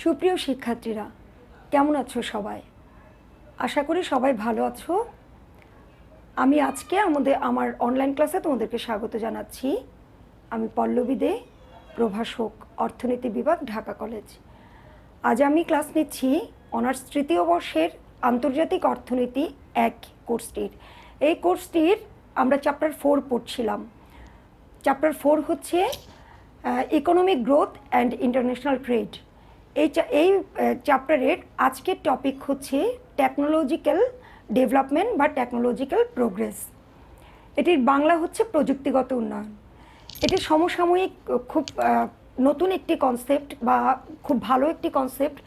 সুপ্রিয় শিক্ষার্থীরা, কেমন আছো সবাই? আশা করি সবাই ভালো আছো। আমি আজকে আমার অনলাইন ক্লাসে তোমাদেরকে স্বাগত জানাচ্ছি। আমি পল্লবী দে, প্রভাষক, অর্থনীতি বিভাগ, ঢাকা কলেজ। আজ আমি ক্লাস নিচ্ছি অনার্স তৃতীয় বর্ষের আন্তর্জাতিক অর্থনীতি 1 কোর্সটির। এই কোর্সটির আমরা চ্যাপ্টার 4 পড়ছিলাম। চ্যাপ্টার 4 হচ্ছে economic growth and international trade. এই চ্যাপ্টারের আজকের টপিক হচ্ছে টেকনোলজিক্যাল ডেভেলপমেন্ট বা টেকনোলজিক্যাল প্রোগ্রেস। এটির বাংলা হচ্ছে প্রযুক্তিগত উন্নয়ন। এটি সমসাময়িক খুব নতুন একটি কনসেপ্ট বা খুব ভালো একটি কনসেপ্ট।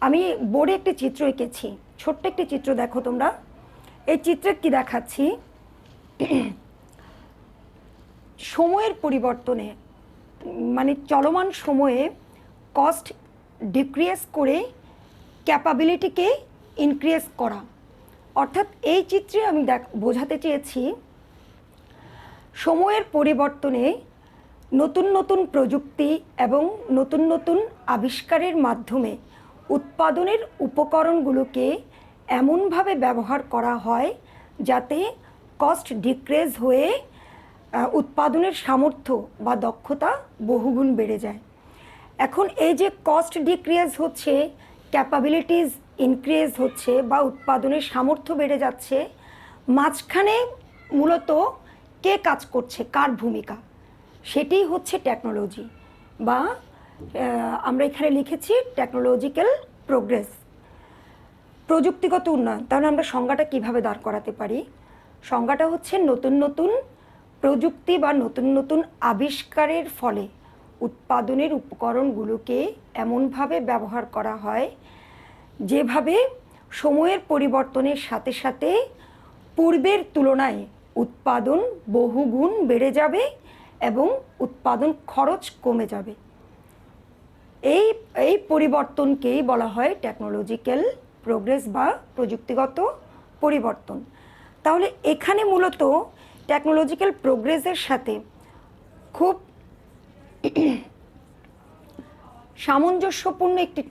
আমি বোর্ডে একটি চিত্র এঁকেছি, ছোট্ট একটি চিত্র দেখো তোমরা। এই চিত্রে কি দেখাচ্ছি, সময়ের পরিবর্তনে মানে চলমান সময়ে কস্ট ডিক্রিজ করে ক্যাপাবিলিটিকে ইনক্রিজ করা। অর্থাৎ এই চিত্রে আমি বোঝাতে চেয়েছি সময়ের পরিবর্তনে নতুন নতুন প্রযুক্তি এবং নতুন নতুন আবিষ্কারের মাধ্যমে উৎপাদনের উপকরণগুলোকে এমনভাবে ব্যবহার করা হয় যাতে কস্ট ডিক্রিজ হয়ে উৎপাদনের সামর্থ্য বা দক্ষতা বহুগুণ বেড়ে যায়। এখন এই যে কস্ট ডিক্রিজ হচ্ছে, ক্যাপাবিলিটিস ইনক্রিজ হচ্ছে বা উৎপাদনের সামর্থ্য বেড়ে যাচ্ছে, মাঝখানে মূলত কে কাজ করছে, কার ভূমিকা, সেটি হচ্ছে টেকনোলজি বা আমরা এখানে লিখেছি টেকনোলজিক্যাল প্রোগ্রেস, প্রযুক্তিগত উন্নয়ন। তাহলে আমরা সংজ্ঞাটা কিভাবে দাঁড় করাতে পারি? সংজ্ঞাটা হচ্ছে নতুন নতুন প্রযুক্তি বা নতুন নতুন আবিষ্কারের ফলে উৎপাদনের উপকরণগুলোকে এমনভাবে ব্যবহার করা হয় যেভাবে সময়ের পরিবর্তনের সাথে সাথে পূর্বের তুলনায় উৎপাদন বহুগুণ বেড়ে যাবে এবং উৎপাদন খরচ কমে যাবে। এই পরিবর্তনকেই বলা হয় টেকনোলজিক্যাল প্রোগ্রেস বা প্রযুক্তিগত পরিবর্তন। তাহলে এখানে মূলত টেকনোলজিক্যাল প্রোগ্রেসের সাথে খুব সামঞ্জস্যপূর্ণ একটি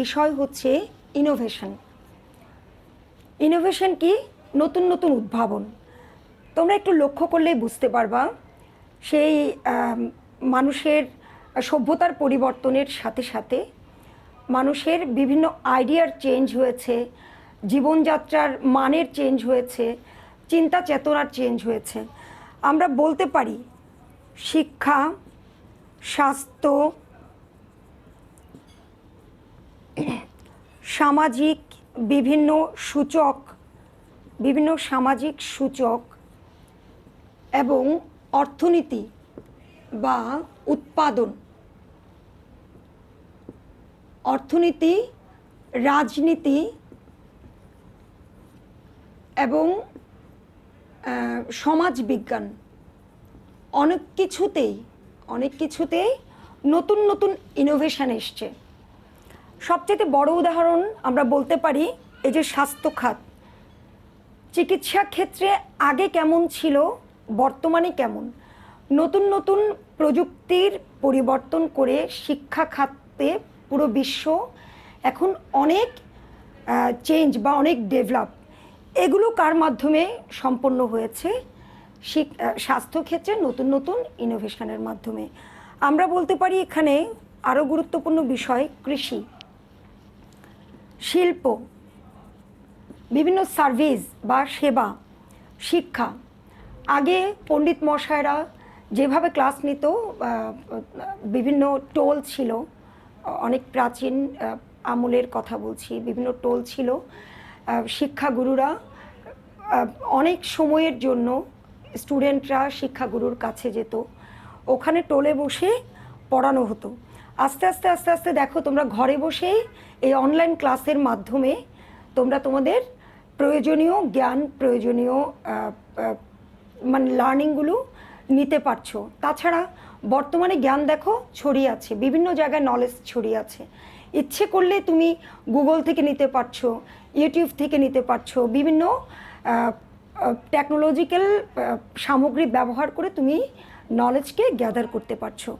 বিষয় হচ্ছে ইনোভেশন। ইনোভেশন কি? নতুন নতুন উদ্ভাবন। তোমরা একটু লক্ষ্য করলেই বুঝতে পারবা সেই মানুষের সভ্যতার পরিবর্তনের সাথে সাথে মানুষের বিভিন্ন আইডিয়ার চেঞ্জ হয়েছে, জীবনযাত্রার মানের চেঞ্জ হয়েছে, চিন্তা চেতনার চেঞ্জ হয়েছে। আমরা বলতে পারি শিক্ষা, স্বাস্থ্য, সামাজিক বিভিন্ন সামাজিক সূচক এবং অর্থনীতি বা উৎপাদন, অর্থনীতি, রাজনীতি এবং সমাজ বিজ্ঞান অনেক কিছুতেই নতুন নতুন ইনোভেশন এসছে। সবচেয়ে বড় উদাহরণ আমরা বলতে পারি এই যে স্বাস্থ্য খাত। চিকিৎসা ক্ষেত্রে আগে কেমন ছিল, বর্তমানে কেমন, নতুন নতুন প্রযুক্তির পরিবর্তন করে শিক্ষা খাতে পুরো বিশ্ব এখন অনেক চেঞ্জ বা অনেক ডেভেলপ। এগুলো কার মাধ্যমে সম্পন্ন হয়েছে? স্বাস্থ্যক্ষেত্রে নতুন নতুন ইনোভেশনের মাধ্যমে। আমরা বলতে পারি এখানে আরও গুরুত্বপূর্ণ বিষয় কৃষি, শিল্প, বিভিন্ন সার্ভিস বা সেবা, শিক্ষা। আগে পণ্ডিত মশাইরা যেভাবে ক্লাস নিত, বিভিন্ন টোল ছিল, অনেক প্রাচীন আমলের কথা বলছি, বিভিন্ন টোল ছিল। শিক্ষাগুরুরা অনেক সময়ের জন্য স্টুডেন্টরা শিক্ষাগুরুর কাছে যেত, ওখানে টোলে বসে পড়ানো হতো। আস্তে আস্তে আস্তে আস্তে দেখো তোমরা ঘরে বসেই এই অনলাইন ক্লাসের মাধ্যমে তোমরা তোমাদের প্রয়োজনীয় জ্ঞান, প্রয়োজনীয় মানে লার্নিংগুলো নিতে পারছো। তাছাড়া বর্তমানে জ্ঞান দেখো ছড়িয়ে আছে, বিভিন্ন জায়গায় নলেজ ছড়িয়ে আছে। ইচ্ছে করলে তুমি গুগল থেকে নিতে পারছো, ইউটিউব থেকে নিতে পারছো, বিভিন্ন টেকনোলজিক্যাল সামগ্রী ব্যবহার করে তুমি নলেজকে গ্যাদার করতে পারছো।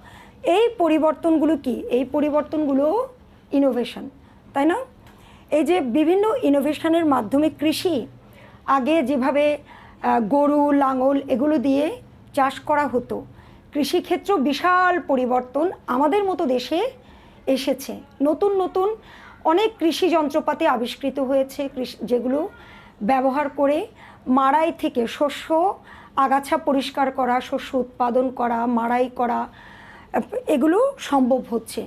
এই পরিবর্তনগুলো কি? এই পরিবর্তনগুলো ইনোভেশন, তাই না? এই যে বিভিন্ন ইনোভেশনের মাধ্যমে কৃষি, আগে যেভাবে গরু লাঙল এগুলো দিয়ে চাষ করা হতো, কৃষিক্ষেত্র বিশাল পরিবর্তন আমাদের মতো দেশে এসেছে। নতুন নতুন অনেক কৃষি যন্ত্রপাতি আবিষ্কৃত হয়েছে, যেগুলো ব্যবহার করে মাড়াই থেকে শস্য আগাছা পরিষ্কার করা, শস্য উৎপাদন করা, মাড়াই করা, এগুলো সম্ভব হচ্ছে।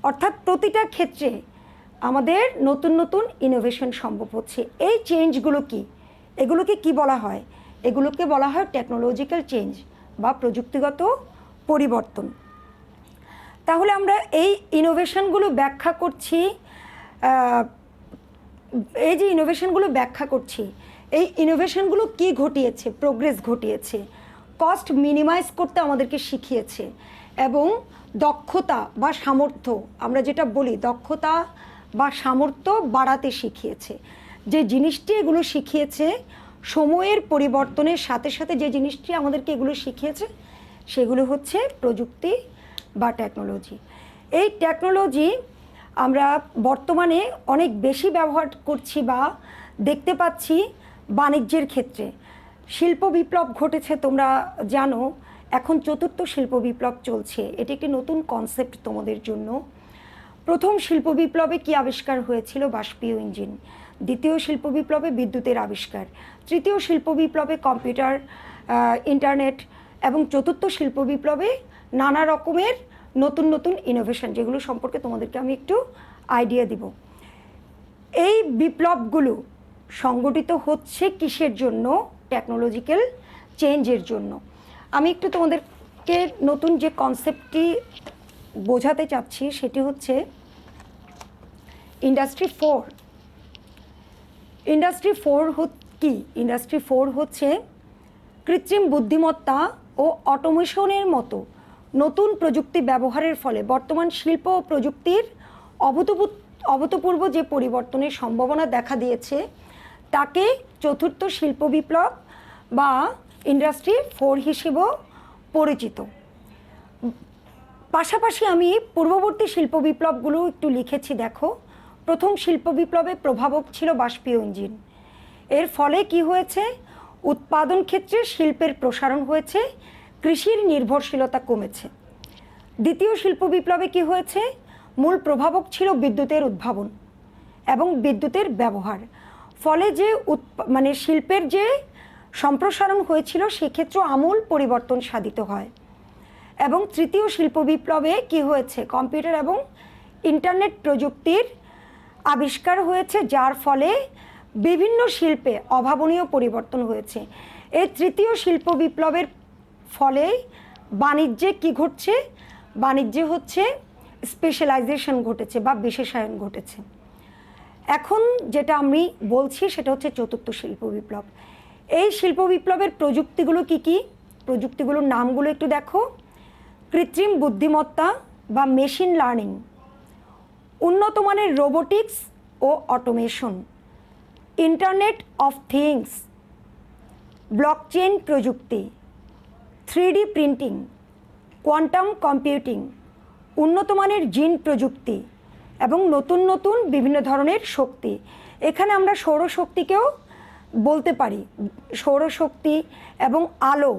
অর্থাৎ প্রতিটা ক্ষেত্রে আমাদের নতুন নতুন ইনোভেশন সম্ভব হচ্ছে। এই চেঞ্জগুলো কি, এগুলোকে কি বলা হয়? এগুলোকে বলা হয় টেকনোলজিক্যাল চেঞ্জ বা প্রযুক্তিগত পরিবর্তন। তাহলে আমরা এই ইনোভেশনগুলো ব্যাখ্যা করছি, এই যে ইনোভেশনগুলো ব্যাখ্যা করছি, এই ইনোভেশনগুলো কি ঘটিয়েছে? প্রোগ্রেস ঘটিয়েছে, কস্ট মিনিমাইজ করতে আমাদেরকে শিখিয়েছে, এবং দক্ষতা বা সামর্থ্য, আমরা যেটা বলি দক্ষতা বা সামর্থ্য বাড়াতে শিখিয়েছে। যে জিনিসটি এগুলো শিখিয়েছে, সময়ের পরিবর্তনের সাথে সাথে যে জিনিসটি আমাদেরকে এগুলো শিখিয়েছে, সেগুলো হচ্ছে প্রযুক্তি বা টেকনোলজি। এই টেকনোলজি আমরা বর্তমানে অনেক বেশি ব্যবহার করছি বা দেখতে পাচ্ছি বাণিজ্যের ক্ষেত্রে। শিল্প বিপ্লব ঘটেছে, তোমরা জানো, এখন চতুর্থ শিল্প বিপ্লব চলছে। এটি একটি নতুন কনসেপ্ট তোমাদের জন্য। প্রথম শিল্প বিপ্লবে কি আবিষ্কার হয়েছিল? বাষ্পীয় ইঞ্জিন। দ্বিতীয় শিল্প বিপ্লবে বিদ্যুতের আবিষ্কার। তৃতীয় শিল্প বিপ্লবে কম্পিউটার, ইন্টারনেট, এবং চতুর্থ শিল্প বিপ্লবে নানা রকমের নতুন নতুন ইনোভেশন, যেগুলো সম্পর্কে তোমাদেরকে আমি একটু আইডিয়া দিব। এই বিপ্লবগুলো সংগঠিত হচ্ছে কিসের জন্য? টেকনোলজিক্যাল চেঞ্জের জন্য। আমি একটু তোমাদেরকে নতুন যে কনসেপ্টটি বোঝাতে চাচ্ছি সেটি হচ্ছে ইন্ডাস্ট্রি 4। ইন্ডাস্ট্রি 4 কি? ইন্ডাস্ট্রি 4 হচ্ছে কৃত্রিম বুদ্ধিমত্তা ও অটোমেশনের মতো নতুন প্রযুক্তি ব্যবহারের ফলে বর্তমান শিল্প ও প্রযুক্তির অভূতপূর্ব যে পরিবর্তনের সম্ভাবনা দেখা দিয়েছে, তাকে চতুর্থ শিল্প বিপ্লব বা ইন্ডাস্ট্রি 4 হিসেবেও পরিচিত। পাশাপাশি আমি পূর্ববর্তী শিল্প বিপ্লবগুলো একটু লিখেছি, দেখো। প্রথম শিল্প বিপ্লবে প্রভাবক ছিল বাষ্পীয় ইঞ্জিন। এর ফলে কি হয়েছে? উৎপাদন ক্ষেত্রে শিল্পের প্রসারণ হয়েছে, কৃষির নির্ভরশীলতা কমেছে। দ্বিতীয় শিল্প বিপ্লবে কি হয়েছে? মূল প্রভাবক ছিল বিদ্যুতের উদ্ভাবন এবং বিদ্যুতের ব্যবহার। ফলে যে শিল্পের যে সম্প্রসারণ হয়েছিল, সেক্ষেত্রে আমূল পরিবর্তন সাধিত হয়। এবং তৃতীয় শিল্প বিপ্লবে কি হয়েছে? কম্পিউটার এবং ইন্টারনেট প্রযুক্তির আবিষ্কার হয়েছে, যার ফলে বিভিন্ন শিল্পে অভাবনীয় পরিবর্তন হয়েছে। এই তৃতীয় শিল্প বিপ্লবের ফলে বাণিজ্যে কি ঘটছে? বাণিজ্যে হচ্ছে স্পেশালাইজেশন ঘটেছে বা বিশেষায়ন ঘটেছে। এখন যেটা আমি বলছি সেটা হচ্ছে চতুর্থ শিল্প বিপ্লব। এই শিল্প বিপ্লবের প্রযুক্তিগুলো কি কি? প্রযুক্তিগুলোর নামগুলো একটু দেখো। কৃত্রিম বুদ্ধিমত্তা বা মেশিন লার্নিং, উন্নত মানের রোবোটিক্স ও automation, internet of things, blockchain প্রযুক্তি, 3D প্রিন্টিং, কোয়ান্টাম কম্পিউটিং, উন্নত মানের জিন প্রযুক্তি এবং নতুন নতুন বিভিন্ন ধরনের শক্তি। এখানে আমরা সৌরশক্তিকেও বলতে পারি। সৌরশক্তি এবং আলো,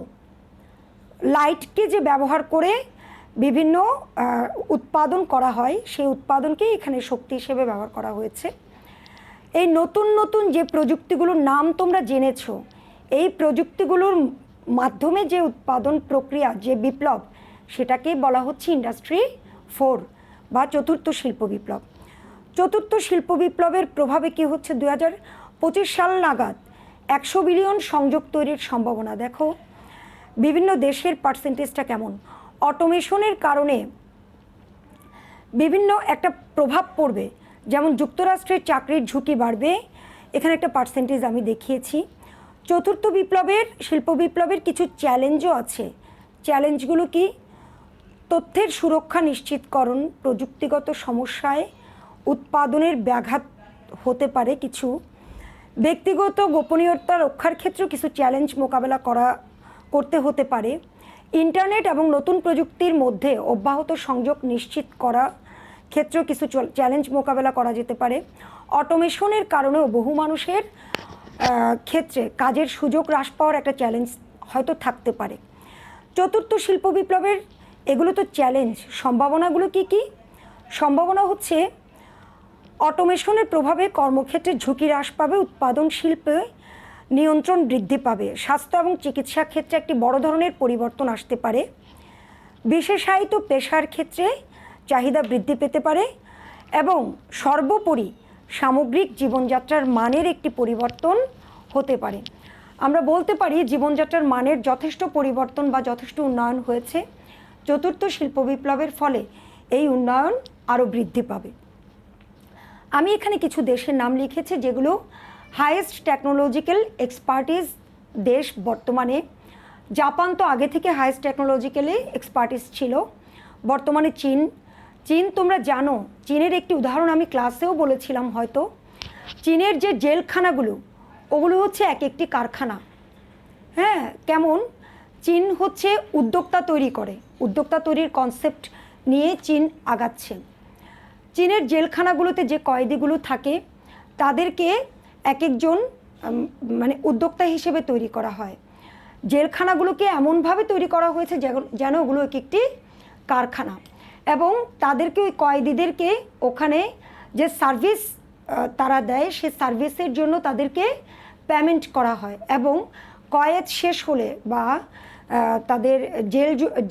লাইটকে যে ব্যবহার করে বিভিন্ন উৎপাদন করা হয়, সেই উৎপাদনকে এখানে শক্তি হিসেবে ব্যবহার করা হয়েছে। এই নতুন নতুন যে প্রযুক্তিগুলোর নাম তোমরা জেনেছো, এই প্রযুক্তিগুলোর মাধ্যমে যে উৎপাদন প্রক্রিয়া, যে বিপ্লব, সেটাকেই বলা হচ্ছে ইন্ডাস্ট্রি 4 বা চতুর্থ শিল্প বিপ্লব। চতুর্থ শিল্প বিপ্লবের প্রভাবে কি হচ্ছে? 2025 সাল নাগাদ 100 বিলিয়ন সংযোগ তৈরির সম্ভাবনা। দেখো বিভিন্ন দেশের পার্সেন্টেজটা কেমন। অটোমেশনের কারণে বিভিন্ন একটা প্রভাব পড়বে, যেমন যুক্তরাষ্ট্রের চাকরির ঝুঁকি বাড়বে, এখানে একটা পার্সেন্টেজ আমি দেখিয়েছি। চতুর্থ বিপ্লবের শিল্প বিপ্লবের কিছু চ্যালেঞ্জও আছে। চ্যালেঞ্জগুলো কি? তথ্যের সুরক্ষা নিশ্চিতকরণ, প্রযুক্তিগত সমস্যায় উৎপাদনের ব্যাঘাত হতে পারে কিছু, ব্যক্তিগত গোপনীয়তা রক্ষার ক্ষেত্রেও কিছু চ্যালেঞ্জ মোকাবেলা করতে হতে পারে, ইন্টারনেট এবং নতুন প্রযুক্তির মধ্যে অব্যাহত সংযোগ নিশ্চিত করা ক্ষেত্রেও কিছু চ্যালেঞ্জ মোকাবেলা করা যেতে পারে। অটোমেশনের কারণেও বহু মানুষের ক্ষেত্রে কাজের সুযোগ হ্রাস পাওয়ার একটা চ্যালেঞ্জ হয়তো থাকতে পারে। চতুর্থ শিল্প বিপ্লবের এগুলো তো চ্যালেঞ্জ। সম্ভাবনাগুলো কি কি? সম্ভাবনা হচ্ছে অটোমেশনের প্রভাবে কর্মক্ষেত্রে ঝুঁকি হ্রাস পাবে, উৎপাদন শিল্পে নিয়ন্ত্রণ বৃদ্ধি পাবে, স্বাস্থ্য এবং চিকিৎসা ক্ষেত্রে একটি বড় ধরনের পরিবর্তন আসতে পারে, বিশেষায়িত পেশার ক্ষেত্রে চাহিদা বৃদ্ধি পেতে পারে এবং সর্বোপরি সামগ্রিক জীবনযাত্রার মানের একটি পরিবর্তন হতে পারে। আমরা বলতে পারি জীবনযাত্রার মানের যথেষ্ট পরিবর্তন বা যথেষ্ট উন্নয়ন হয়েছে। চতুর্থ শিল্প বিপ্লবের ফলে এই উন্নয়ন আরও বৃদ্ধি পাবে। আমি এখানে কিছু দেশের নাম লিখেছি যেগুলো হাইয়েস্ট টেকনোলজিক্যাল এক্সপার্টিস দেশ বর্তমানে। জাপান তো আগে থেকে হাইয়েস্ট টেকনোলজিক্যালি এক্সপার্টিস ছিল। বর্তমানে চীন তোমরা জানো, চীনের একটি উদাহরণ আমি ক্লাসেও বলেছিলাম হয়তো। চীনের যে জেলখানাগুলো ওগুলো হচ্ছে এক একটি কারখানা। হ্যাঁ, কেমন? চীন হচ্ছে উদ্যোক্তা তৈরি করে, উদ্যোক্তা তৈরির কনসেপ্ট নিয়ে চীন আগাচ্ছে। চীনের জেলখানাগুলোতে যে কয়েদিগুলো থাকে তাদেরকে এক একজন মানে উদ্যোক্তা হিসেবে তৈরি করা হয়। জেলখানাগুলোকে এমনভাবে তৈরি করা হয়েছে যেন ওগুলো এক একটি কারখানা, এবং তাদেরকে ওই কয়েদিদেরকে ওখানে যে সার্ভিস তারা দেয় সে সার্ভিসের জন্য তাদেরকে পেমেন্ট করা হয়, এবং কয়েদ শেষ হলে বা তাদের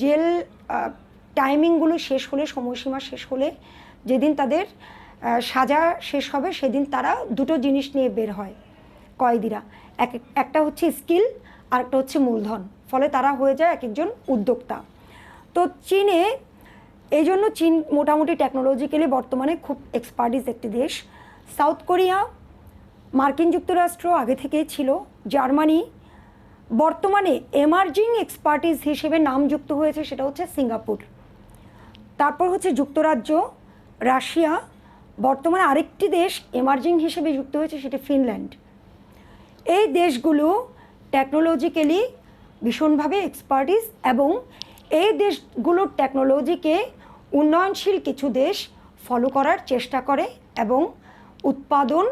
জেল টাইমিংগুলো শেষ হলে, সময়সীমা শেষ হলে, যেদিন তাদের সাজা শেষ হবে সেদিন তারা দুটো জিনিস নিয়ে বের হয় কয়েদিরা। একটা হচ্ছে স্কিল আর একটা হচ্ছে মূলধন। ফলে তারা হয়ে যায় এক একজন উদ্যোক্তা। তো চীনে এই জন্য চীন মোটামুটি টেকনোলজিক্যালি বর্তমানে খুব এক্সপার্টিস একটি দেশ। সাউথ কোরিয়া, মার্কিন যুক্তরাষ্ট্র আগে থেকেই ছিল, জার্মানি, বর্তমানে এমার্জিং এক্সপার্টিস হিসেবে নামযুক্ত হয়েছে সেটা হচ্ছে সিঙ্গাপুর। তারপর হচ্ছে যুক্তরাজ্য, রাশিয়া, বর্তমানে আরেকটি দেশ এমার্জিং হিসেবে যুক্ত হয়েছে সেটা ফিনল্যান্ড। এই দেশগুলো টেকনোলজিক্যালি ভীষণভাবে এক্সপার্টিস, এবং এই দেশগুলোর টেকনোলজিকে উন্নয়নশীল কিছু দেশ ফলো করার চেষ্টা করে এবং উৎপাদন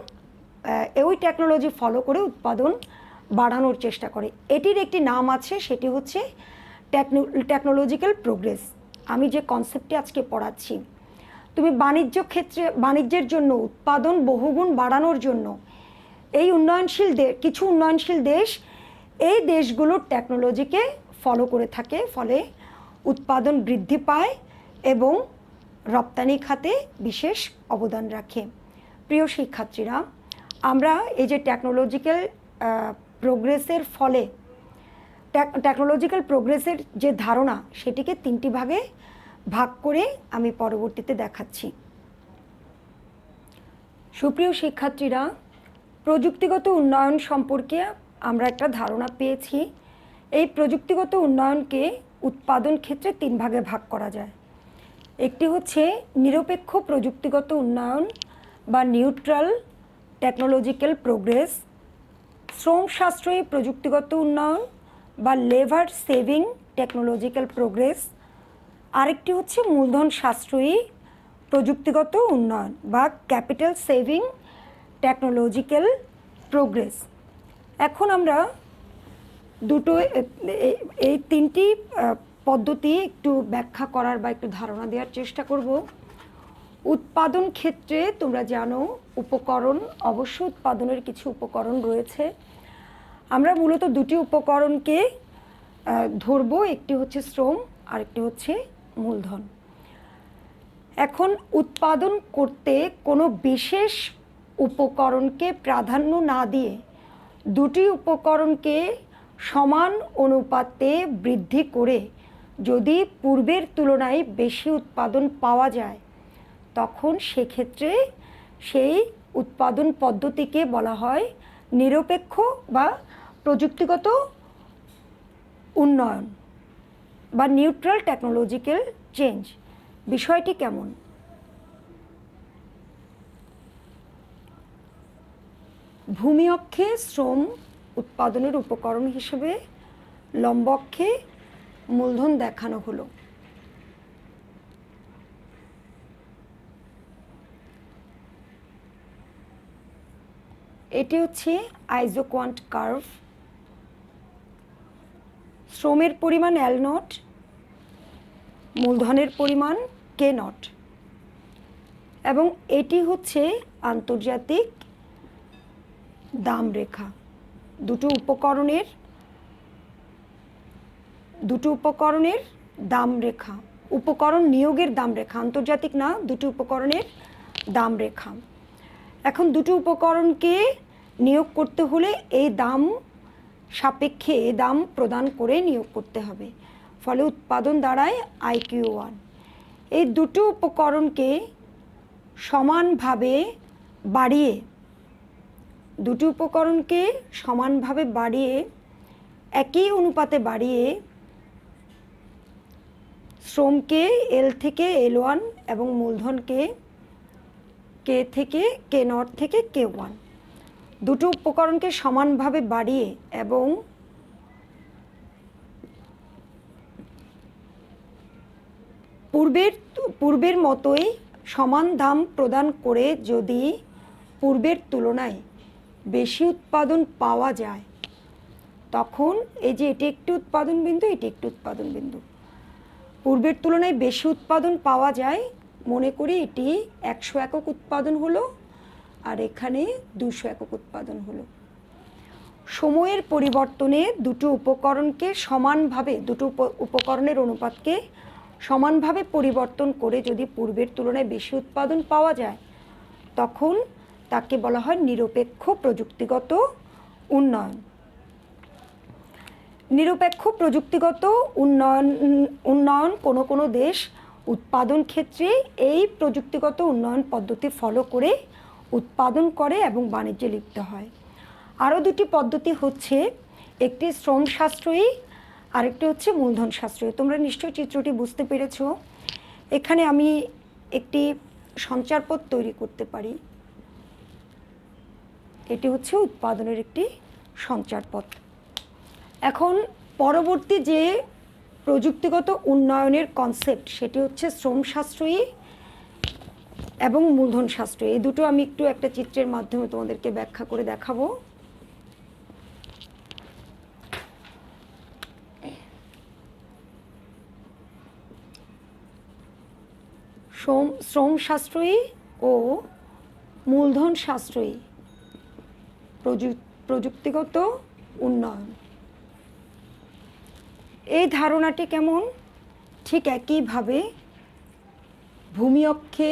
ওই টেকনোলজি ফলো করে উৎপাদন বাড়ানোর চেষ্টা করে। এটির একটি নাম আছে, সেটি হচ্ছে টেকনোলজিক্যাল প্রোগ্রেস। আমি যে কনসেপ্টটি আজকে পড়াচ্ছি, তুমি বাণিজ্যের জন্য উৎপাদন বহুগুণ বাড়ানোর জন্য এই কিছু উন্নয়নশীল দেশ এই দেশগুলোর টেকনোলজিকে ফলো করে থাকে, ফলে উৎপাদন বৃদ্ধি পায় এবং রপ্তানি খাতে বিশেষ অবদান রাখে। প্রিয় শিক্ষার্থীরা, আমরা এই যে টেকনোলজিক্যাল প্রোগ্রেসের যে ধারণা সেটিকে তিনটি ভাগে ভাগ করে আমি পরবর্তীতে দেখাচ্ছি। সুপ্রিয় শিক্ষার্থীরা, প্রযুক্তিগত উন্নয়ন সম্পর্কে আমরা একটা ধারণা পেয়েছি। এই প্রযুক্তিগত উন্নয়নকে উৎপাদন ক্ষেত্রে তিন ভাগে ভাগ করা যায়। একটি হচ্ছে নিরপেক্ষ প্রযুক্তিগত উন্নয়ন বা নিউট্রাল টেকনোলজিক্যাল প্রোগ্রেস, শ্রম সাশ্রয়ী প্রযুক্তিগত উন্নয়ন বা লেবার সেভিং টেকনোলজিক্যাল প্রোগ্রেস, আরেকটি হচ্ছে মূলধন সাশ্রয়ী প্রযুক্তিগত উন্নয়ন বা ক্যাপিটাল সেভিং টেকনোলজিক্যাল প্রোগ্রেস। এখন আমরা এই তিনটি পদ্ধতি একটু ব্যাখ্যা করার বা একটু ধারণা দেওয়ার চেষ্টা করব। উৎপাদন ক্ষেত্রে তোমরা জানো উপকরণ, অবশ্য উৎপাদনের কিছু উপকরণ রয়েছে। আমরা মূলত দুটি উপকরণকে ধরব, একটি হচ্ছে শ্রম আর একটি হচ্ছে মূলধন। এখন উৎপাদন করতে কোনো বিশেষ উপকরণকে প্রাধান্য না দিয়ে দুটি উপকরণকে সমান অনুপাতে বৃদ্ধি করে যদি পূর্বের তুলনায় বেশি উৎপাদন পাওয়া যায়, তখন সেক্ষেত্রে সেই উৎপাদন পদ্ধতিকে বলা হয় নিরপেক্ষ বা প্রযুক্তিগত উন্নয়ন বা নিউট্রাল টেকনোলজিক্যাল চেঞ্জ। বিষয়টি কেমন? ভূমি অক্ষে শ্রম উৎপাদনের উপকরণ হিসেবে, লম্ব অক্ষে মূলধন দেখানো হলো। এটি হচ্ছে আইজোকোয়ান্ট কার্ভ। শ্রমের পরিমাণ এল নট, মূলধনের পরিমাণ কে নট, এবং এটি হচ্ছে আন্তর্জাতিক দাম রেখা। দুটো উপকরণের দাম রেখা, উপকরণ নিয়োগের দাম রেখা, আন্তর্জাতিক না, দুটো উপকরণের দাম রেখা। এখন দুটো উপকরণকে নিয়োগ করতে হলে এই দাম সাপেক্ষে দাম প্রদান করে নিয়োগ করতে হবে, ফলে উৎপাদন দাঁড়ায় IQ1। এই দুটো উপকরণকে সমানভাবে বাড়িয়ে একই অনুপাতে বাড়িয়ে শ্রমকে এল থেকে L1 এবং মূলধনকে কে থেকে কে নট থেকে K1, দুটো উপকরণকে সমানভাবে বাড়িয়ে এবং পূর্বের মতোই সমান দাম প্রদান করে যদি পূর্বের তুলনায় বেশি উৎপাদন পাওয়া যায়, তখন এই যে এটি একটি উৎপাদন বিন্দু, এটি একটি উৎপাদন বিন্দু, পূর্বের তুলনায় বেশি উৎপাদন পাওয়া যায়, মনে করি এটি 100 একক উৎপাদন হলো আর এখানে 200 একক উৎপাদন হলো। সময়ের পরিবর্তনে দুটো উপকরণের অনুপাতকে সমানভাবে পরিবর্তন করে যদি পূর্বের তুলনায় বেশি উৎপাদন পাওয়া যায়, তখন তাকে বলা হয় নিরপেক্ষ প্রযুক্তিগত উন্নয়ন। নিরপেক্ষ প্রযুক্তিগত উন্নয়ন কোনো দেশ উৎপাদন ক্ষেত্রে এই প্রযুক্তিগত উন্নয়ন পদ্ধতি ফলো করে উৎপাদন করে এবং বাণিজ্যে লিপ্ত হয়। আরও দুটি পদ্ধতি হচ্ছে, একটি শ্রম সাশ্রয়ী, আরেকটি হচ্ছে মূলধন সাশ্রয়ী। তোমরা নিশ্চয়ই চিত্রটি বুঝতে পেরেছ। এখানে আমি একটি সঞ্চারপথ তৈরি করতে পারি, এটি হচ্ছে উৎপাদনের একটি সঞ্চারপথ। এখন পরবর্তী যে প্রযুক্তিগত উন্নয়নের কনসেপ্ট, সেটি হচ্ছে শ্রম সাশ্রয়ী এবং মূলধন সাশ্রয়ী। এই দুটো আমি একটু একটা চিত্রের মাধ্যমে তোমাদেরকে ব্যাখ্যা করে দেখাবো। শ্রম সাশ্রয়ী ও মূলধন সাশ্রয়ী প্রযুক্তিগত উন্নয়ন, এই ধারণাটি কেমন? ঠিক একইভাবে ভূমি অক্ষে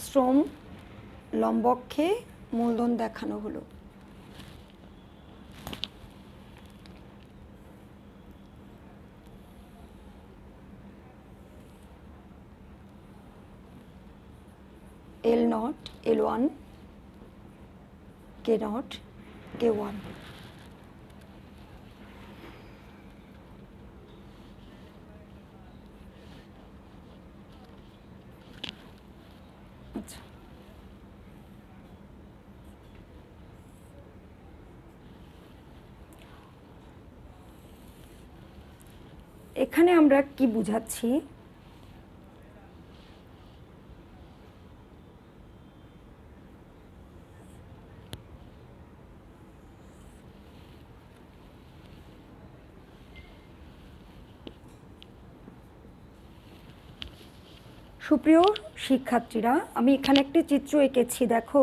শ্রম, লম্ব অক্ষে মূলধন দেখানো হলো। L0, L1, K0, K1। আচ্ছা, এখানে আমরা কি বুঝাচ্ছি? সুপ্রিয় শিক্ষার্থীরা, আমি এখানে একটি চিত্র এঁকেছি, দেখো।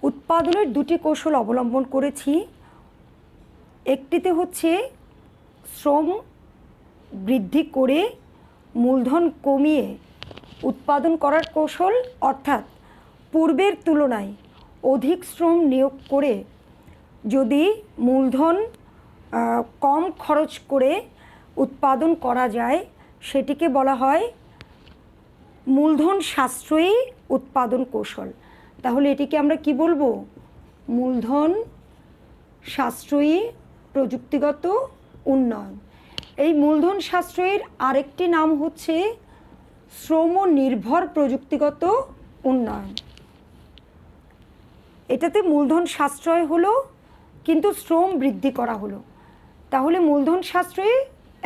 উৎপাদনের দুটি কৌশল অবলম্বন করেছি। একটিতে হচ্ছে শ্রম বৃদ্ধি করে মূলধন কমিয়ে উৎপাদন করার কৌশল, অর্থাৎ পূর্বের তুলনায় অধিক শ্রম নিয়োগ করে যদি মূলধন কম খরচ করে উৎপাদন করা যায়, সেটিকে বলা হয় মূলধন সাশ্রয়ী উৎপাদন কৌশল। তাহলে এটিকে আমরা কি বলবো? মূলধন সাশ্রয়ী প্রযুক্তিগত উন্নয়ন। এই মূলধন সাশ্রয়ীর আরেকটি নাম হচ্ছে শ্রম নির্ভর প্রযুক্তিগত উন্নয়ন। এটাতে মূলধন সাশ্রয় হলো কিন্তু শ্রম বৃদ্ধি করা হলো। তাহলে মূলধন সাশ্রয়ী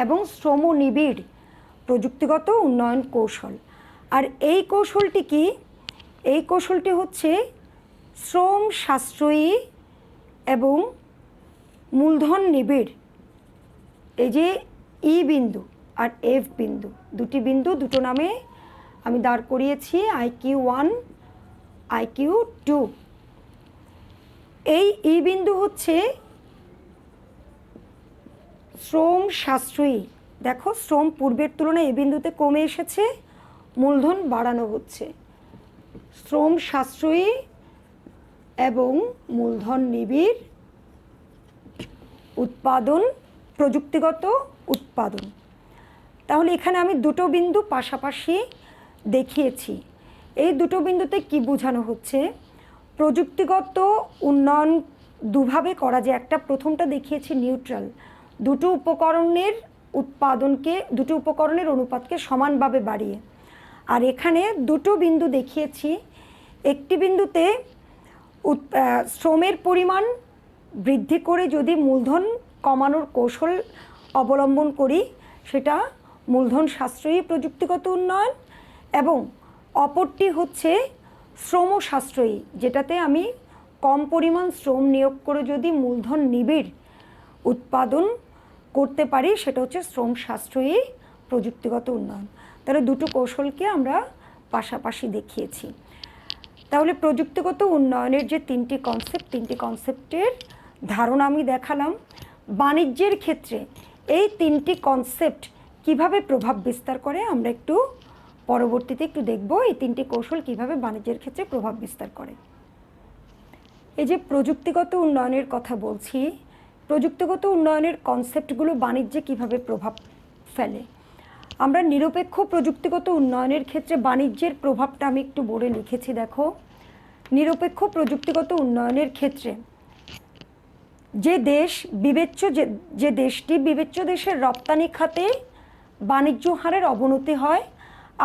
এবং শ্রম নিবিড় প্রযুক্তিগত উন্নয়ন কৌশল। আর এই কৌশলটি কি? এই কৌশলটি হচ্ছে শ্রম সাশ্রয়ী এবং মূলধন নিবিড়, এই যে ই বিন্দু আর এফ বিন্দু, দুটি বিন্দু দুটো নামে আমি দাঁড় করিয়েছি, IQ1 IQ2। এই ই বিন্দু হচ্ছে শ্রম সাশ্রয়ী। দেখো শ্রম পূর্বের তুলনায় এই বিন্দুতে কমে এসেছে, মূলধন বাড়ানো হচ্ছে। শ্রম সাশ্রয়ী এবং মূলধন নিবিড় উৎপাদন, প্রযুক্তিগত উৎপাদন। তাহলে এখানে আমি দুটো বিন্দু পাশাপাশি দেখিয়েছি। এই দুটো বিন্দুতে কি বোঝানো হচ্ছে? প্রযুক্তিগত উন্নয়ন দুভাবে করা যায়। একটা প্রথমটা দেখিয়েছি নিউট্রাল, দুটো উপকরণের উৎপাদনকে, দুটো উপকরণের অনুপাতকে সমানভাবে বাড়িয়ে। আর এখানে দুটো বিন্দু দেখিয়েছি, একটি বিন্দুতে শ্রমের পরিমাণ বৃদ্ধি করে যদি মূলধন কমানোর কৌশল অবলম্বন করি, সেটা মূলধন সাশ্রয়ী প্রযুক্তিগত উন্নয়ন, এবং অপরটি হচ্ছে শ্রম সাশ্রয়ী, যেটাতে আমি কম পরিমাণ শ্রম নিয়োগ করে যদি মূলধন নিবিড় উৎপাদন করতে পারি, সেটা হচ্ছে শ্রম সাশ্রয়ী প্রযুক্তিগত উন্নয়ন। তাহলে দুটো কৌশলকে আমরা পাশাপাশি দেখিয়েছি। তাহলে প্রযুক্তিগত উন্নয়নের যে তিনটি কনসেপ্টের ধারণা আমি দেখালাম। বাণিজ্যের ক্ষেত্রে এই তিনটি কনসেপ্ট কিভাবে প্রভাব বিস্তার করে আমরা একটু পরবর্তীতে একটু দেখব, এই তিনটি কৌশল কিভাবে বাণিজ্যের ক্ষেত্রে প্রভাব বিস্তার করে। এই যে প্রযুক্তিগত উন্নয়নের কথা বলছি, প্রযুক্তিগত উন্নয়নের কনসেপ্টগুলো বাণিজ্যে কিভাবে প্রভাব ফেলে। আমরা নিরপেক্ষ প্রযুক্তিগত উন্নয়নের ক্ষেত্রে বাণিজ্যের প্রভাবটা আমি একটু বোর্ডে লিখেছি, দেখো। নিরপেক্ষ প্রযুক্তিগত উন্নয়নের ক্ষেত্রে যে দেশ যে দেশটি বিবেচ্য দেশের রপ্তানি খাতে বাণিজ্য হারের অবনতি হয়,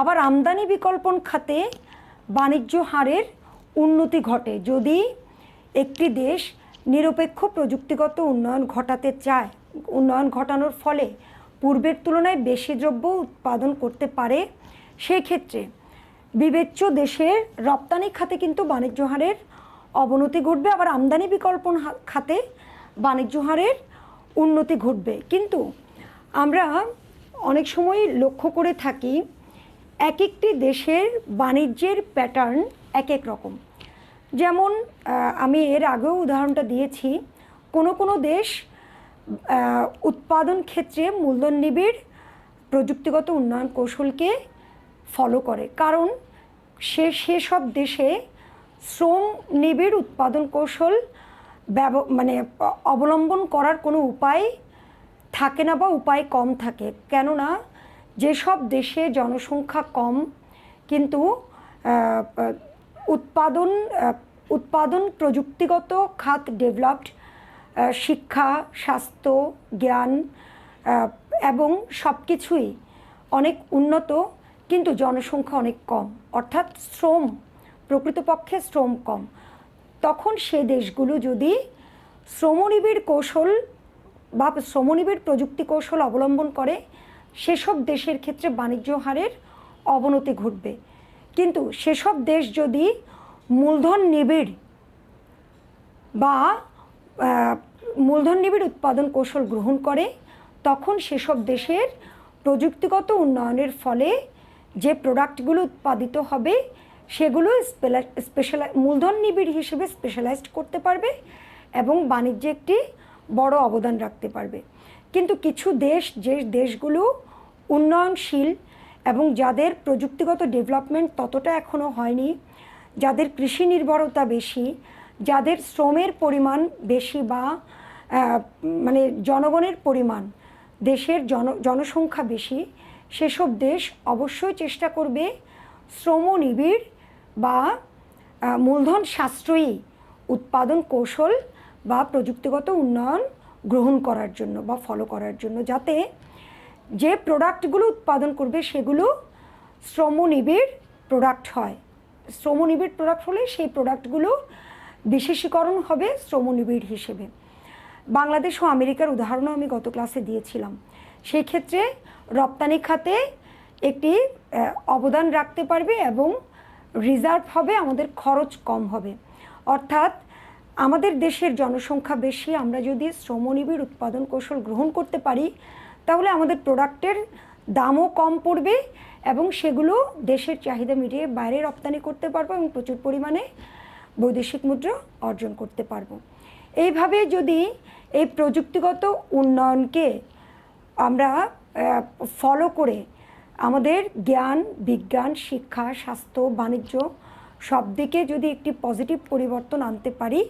আবার আমদানি বিকল্পন খাতে বাণিজ্য হারের উন্নতি ঘটে। যদি একটি দেশ নিরপেক্ষ প্রযুক্তিগত উন্নয়ন ঘটাতে চায়, উন্নয়ন ঘটানোর ফলে পূর্বের তুলনায় বেশি দ্রব্য উৎপাদন করতে পারে, সেই ক্ষেত্রে বিবেচ্য দেশের রপ্তানি খাতে কিন্তু বাণিজ্য হারের অবনতি ঘটবে, আবার আমদানি বিকল্পন খাতে বাণিজ্য হারের উন্নতি ঘটবে। কিন্তু আমরা অনেক সময় লক্ষ্য করে থাকি এক একটি দেশের বাণিজ্যের প্যাটার্ন এক এক রকম। যেমন আমি এর আগেও উদাহরণটা দিয়েছি, কোনো দেশ উৎপাদন ক্ষেত্রে মূলধন নিবিড় প্রযুক্তিগত উন্নয়ন কৌশলকে ফলো করে, কারণ সেসব দেশে শ্রম নিবিড় উৎপাদন কৌশল অবলম্বন করার কোনো উপায় থাকে না বা উপায় কম থাকে। কেননা যেসব দেশে জনসংখ্যা কম কিন্তু উৎপাদন প্রযুক্তিগত খাত ডেভেলপড, শিক্ষা, স্বাস্থ্য, জ্ঞান এবং সব কিছুই অনেক উন্নত, কিন্তু জনসংখ্যা অনেক কম, অর্থাৎ প্রকৃতপক্ষে শ্রম কম, তখন সে দেশগুলো যদি শ্রমনিবিড় কৌশল বা শ্রমনিবিড় প্রযুক্তি কৌশল অবলম্বন করে, সেসব দেশের ক্ষেত্রে বাণিজ্য হারের অবনতি ঘটবে। কিন্তু সেসব দেশ যদি মূলধন নিবিড় উৎপাদন কৌশল গ্রহণ করে, তখন সেসব দেশের প্রযুক্তিগত উন্নয়নের ফলে যে প্রোডাক্টগুলো উৎপাদিত হবে সেগুলো মূলধন নিবিড় হিসেবে স্পেশালাইজড করতে পারবে এবং বাণিজ্যে একটি বড় অবদান রাখতে পারবে। কিন্তু কিছু দেশ, যে দেশগুলো উন্নয়নশীল এবং যাদের প্রযুক্তিগত ডেভেলপমেন্ট ততটা এখনও হয়নি, যাদের কৃষি নির্ভরতা বেশি, যাদের শ্রমের পরিমাণ বেশি বা জনগণের পরিমাণ, দেশের জনসংখ্যা বেশি, সেসব দেশ অবশ্যই চেষ্টা করবে শ্রমনিবিড় বা মূলধন সাশ্রয়ী উৎপাদন কৌশল বা প্রযুক্তিগত উন্নয়ন গ্রহণ করার জন্য বা ফলো করার জন্য, যাতে যে প্রোডাক্টগুলো উৎপাদন করবে সেগুলো শ্রমনিবিড় প্রোডাক্ট হয়। শ্রমনিবিড় প্রোডাক্ট হলে সেই প্রোডাক্টগুলো বিশেষীকরণ হবে শ্রমনিবিড় হিসেবে। বাংলাদেশ ও আমেরিকার উদাহরণও আমি গত ক্লাসে দিয়েছিলাম। সেই ক্ষেত্রে রপ্তানি খাতে একটি অবদান রাখতে পারবে এবং রিজার্ভ হবে, আমাদের খরচ কম হবে। অর্থাৎ আমাদের দেশের জনসংখ্যা বেশি, আমরা যদি শ্রমনিবিড় উৎপাদন কৌশল গ্রহণ করতে পারি তাহলে আমাদের প্রোডাক্টের দামও কম পড়বে এবং সেগুলো দেশের চাহিদা মিটিয়ে বাইরে রপ্তানি করতে পারবো এবং প্রচুর পরিমাণে বৈদেশিক মুদ্রা অর্জন করতে পারবো। এইভাবে যদি এই প্রযুক্তিগত উন্নয়নকে আমরা ফলো করে আমাদের জ্ঞান, বিজ্ঞান, শিক্ষা, স্বাস্থ্য, বাণিজ্য সব দিকে যদি একটি পজিটিভ পরিবর্তন আনতে পারি,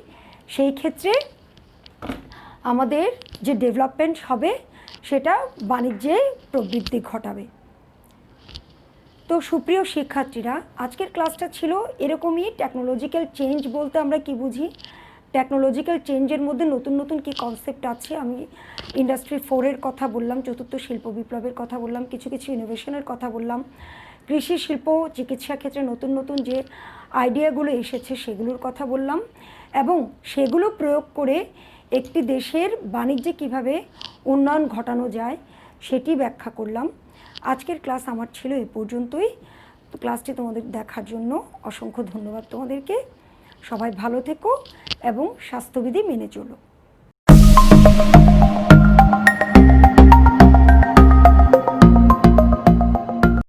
সেই ক্ষেত্রে আমাদের যে ডেভেলপমেন্ট হবে সেটা বাণিজ্যে প্রবৃদ্ধি ঘটাবে। তো সুপ্রিয় শিক্ষার্থীরা, আজকের ক্লাসটা ছিল এরকমই। টেকনোলজিক্যাল চেঞ্জ বলতে আমরা কি বুঝি, টেকনোলজিক্যাল চেঞ্জের মধ্যে নতুন নতুন কী কনসেপ্ট আছে, আমি ইন্ডাস্ট্রি 4-এর কথা বললাম, চতুর্থ শিল্প বিপ্লবের কথা বললাম, কিছু কিছু ইনোভেশনের কথা বললাম, কৃষি শিল্প চিকিৎসা ক্ষেত্রে নতুন নতুন যে আইডিয়াগুলো এসেছে সেগুলোর কথা বললাম এবং সেগুলো প্রয়োগ করে একটি দেশের বাণিজ্যে কিভাবে উন্নয়ন ঘটানো যায় সেটি ব্যাখ্যা করলাম। আজকের ক্লাস আমার ছিল এই পর্যন্তই। ক্লাসটি তোমাদের দেখার জন্য অসংখ্য ধন্যবাদ তোমাদেরকে। সবাই ভালো থেকো এবং স্বাস্থ্যবিধি মেনে চলো।